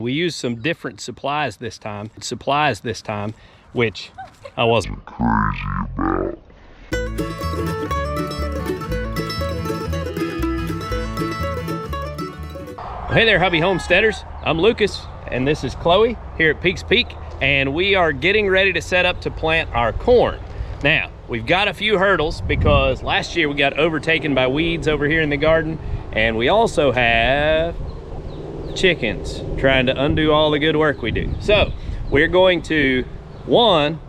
We used some different supplies this time, which I wasn't crazy about. Hey there, hubby homesteaders. I'm Lucas, and this is Chloe here at Peaks Peak, and we are getting ready to set up to plant our corn. Now, we've got a few hurdles because last year we got overtaken by weeds over here in the garden, and we also have chickens trying to undo all the good work we do. So we're going to, one,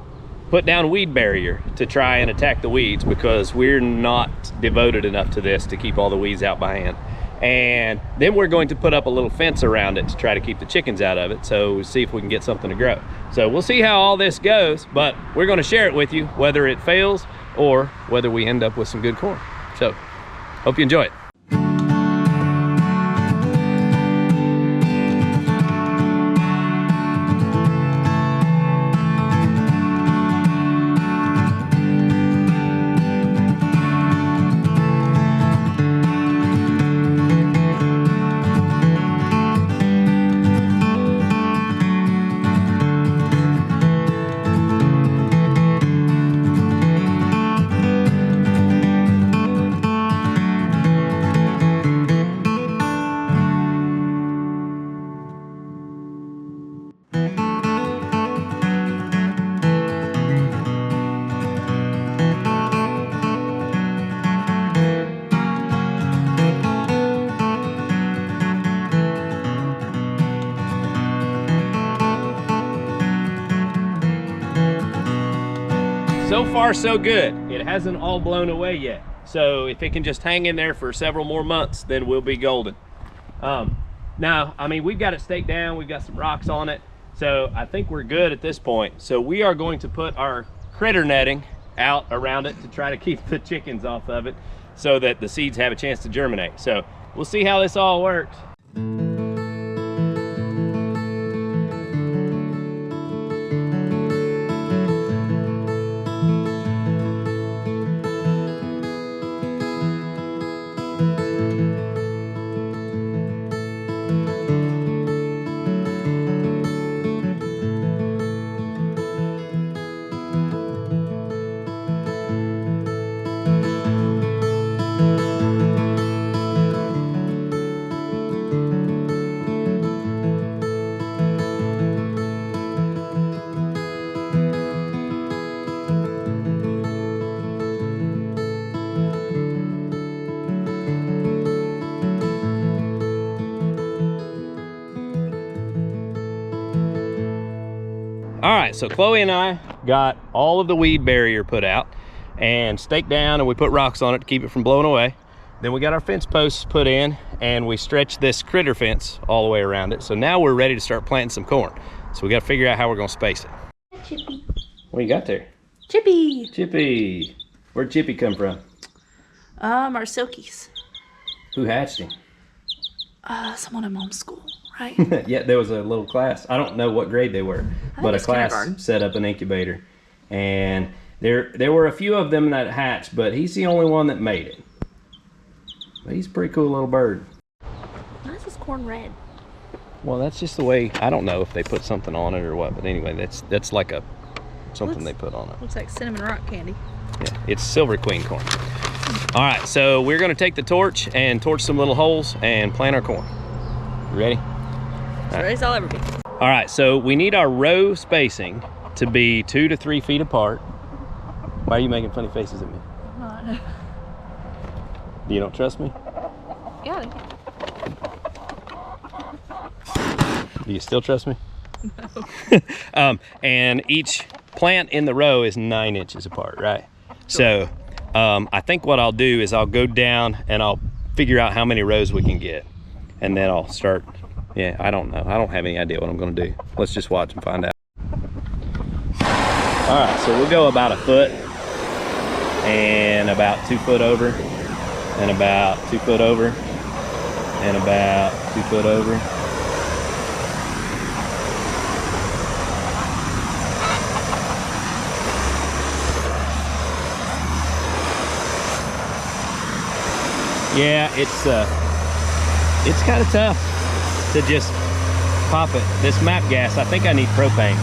put down weed barrier to try and attack the weeds because we're not devoted enough to this to keep all the weeds out by hand. And then we're going to put up a little fence around it to try to keep the chickens out of it, so we'll see if we can get something to grow. So we'll see how all this goes, but we're going to share it with you, whether it fails or whether we end up with some good corn. So hope you enjoy it. So far, so good. It hasn't all blown away yet. So if it can just hang in there for several more months, then we'll be golden. Now, I mean, we've got it staked down. We've got some rocks on it. So I think we're good at this point. So we are going to put our critter netting out around it to try to keep the chickens off of it so that the seeds have a chance to germinate. So we'll see how this all works. All right, so Chloe and I got all of the weed barrier put out and staked down, and we put rocks on it to keep it from blowing away. Then we got our fence posts put in, and we stretched this critter fence all the way around it. So now we're ready to start planting some corn. So we got to figure out how we're going to space it. Chippy. What you got there? Chippy. Chippy. Where'd Chippy come from? Our silkies. Who hatched him? Someone in mom's school, right? Yeah, there was a little class. I don't know what grade they were, but a class set up an incubator. And there were a few of them that hatched, but he's the only one that made it. But he's a pretty cool little bird. Why is this corn red? Well, that's just the way. I don't know if they put something on it or what, but anyway, that's like something they put on it. Looks like cinnamon rock candy. Yeah, it's Silver Queen corn. All right, so we're gonna take the torch and torch some little holes and plant our corn. You ready? As ready as I'll ever be. All right, so we need our row spacing to be 2 to 3 feet apart. Why are you making funny faces at me? I'm not. You don't trust me? Yeah. Do you still trust me? No. And each plant in the row is 9 inches apart, right? Sure. So I think what I'll do is I'll go down and I'll figure out how many rows we can get. And then I'll start, yeah, I don't know. I don't have any idea what I'm gonna do. Let's just watch and find out. All right, so we'll go about 1 foot and about 2 foot over and about 2 foot over and about 2 foot over. Yeah, it's kind of tough to just pop it. This MAP gas, I think I need propane.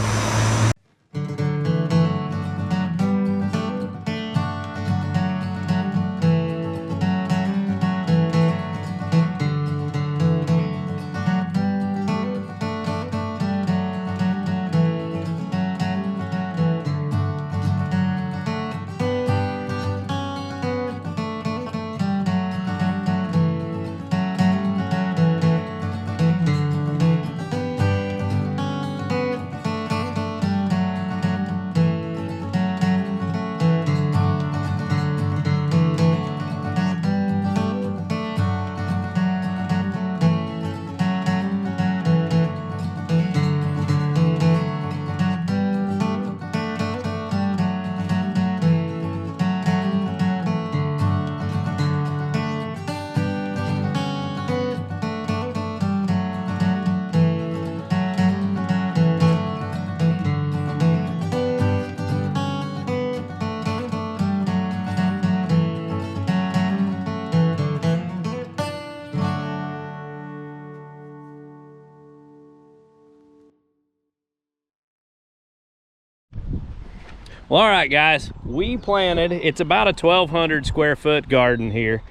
Well, all right, guys, we planted, it's about a 1,200 square foot garden here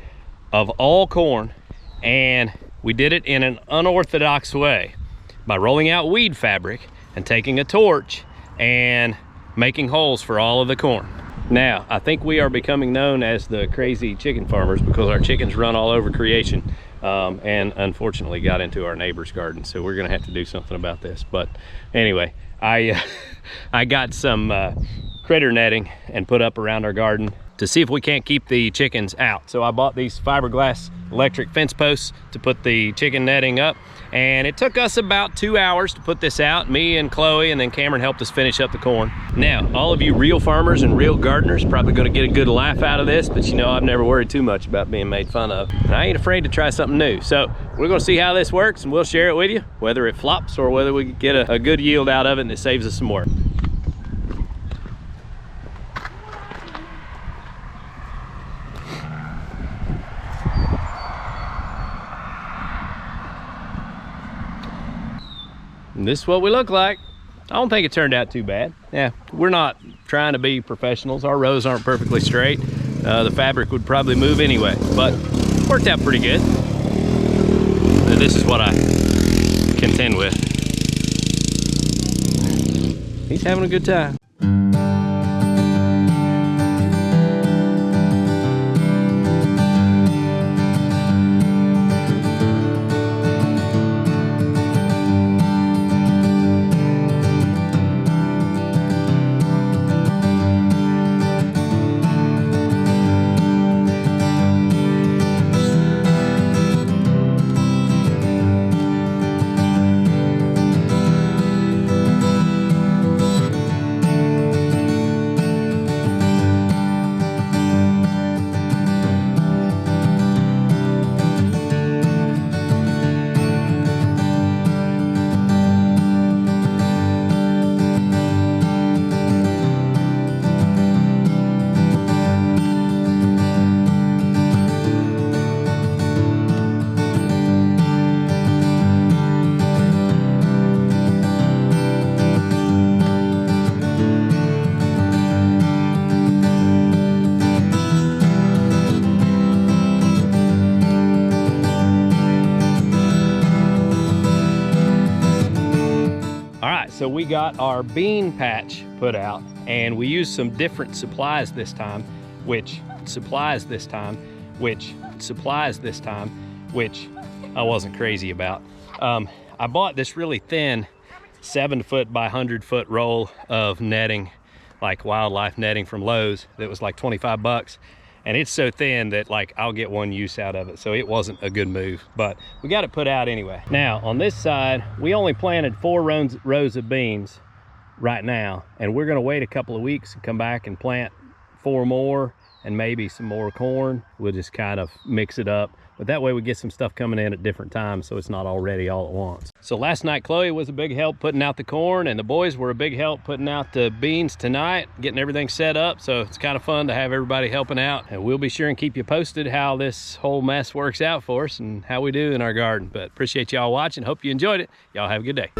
of all corn, and we did it in an unorthodox way by rolling out weed fabric and taking a torch and making holes for all of the corn. Now, I think we are becoming known as the crazy chicken farmers because our chickens run all over creation, and unfortunately got into our neighbor's garden, so we're gonna have to do something about this. But anyway, I got some critter netting and put up around our garden to see if we can't keep the chickens out. So I bought these fiberglass electric fence posts to put the chicken netting up, and it took us about 2 hours to put this out, me and Chloe, and then Cameron helped us finish up the corn. Now, all of you real farmers and real gardeners probably gonna get a good laugh out of this, but you know I've never worried too much about being made fun of. And I ain't afraid to try something new. So we're gonna see how this works, and we'll share it with you, whether it flops or whether we get a good yield out of it and it saves us some work. And this is what we look like. I don't think it turned out too bad. Yeah, we're not trying to be professionals. Our rows aren't perfectly straight. The fabric would probably move anyway, but worked out pretty good. This is what I contend with. He's having a good time. So we got our bean patch put out, and we used some different supplies this time, which I wasn't crazy about. I bought this really thin 7-foot by 100-foot roll of netting, like wildlife netting from Lowe's, that was like 25 bucks. And it's so thin that like I'll get one use out of it. So it wasn't a good move, but we got it put out anyway. Now on this side, we only planted 4 rows of beans right now. And we're gonna wait a couple of weeks and come back and plant 4 more and maybe some more corn. We'll just kind of mix it up. but that way we get some stuff coming in at different times so it's not all ready all at once. So last night Chloe was a big help putting out the corn, and the boys were a big help putting out the beans tonight, getting everything set up. So it's kind of fun to have everybody helping out, and we'll be sure and keep you posted how this whole mess works out for us and how we do in our garden. But appreciate y'all watching. Hope you enjoyed it. Y'all have a good day.